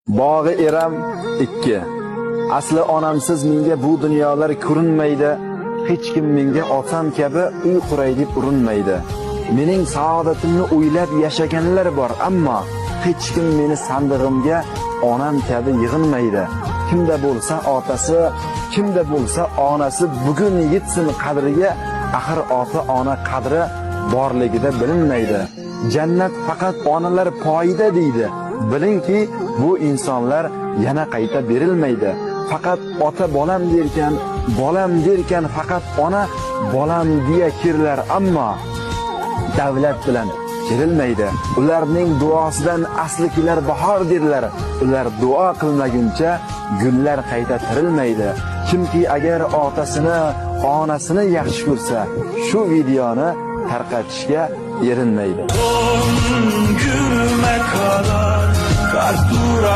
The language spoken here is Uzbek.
Bog'i eram 2. Asli onamsiz menga bu dunyolar ko'rinmaydi. Hech kim menga otam kabi uy quray deb urinmaydi. Mening saodatimni o'ylab yashaganlar bor, ammo hech kim meni sandig'imga onam kabi yig'inmaydi. Kimda bo'lsa otasi, kimda bo'lsa onasi bugun yetsin qadriga, axir ota ona qadri borligida bilinmaydi. Jannat faqat onalar poyida deydi. Bilingki, bu insonlar yana qayta berilmaydi. Faqat ota bolam derkan faqat ona bolam deya kirlar, ammo davlat bilan kerilmaydi. Ularning duosidan aslikilar bahor derlar. Ular duo qilmaguncha gullar qayta tirilmaydi. Kimki agar otasini, onasini yaxshi ko'rsa, shu videoni tarqatishga erinmaydi. Son günüme kadar kalp durar.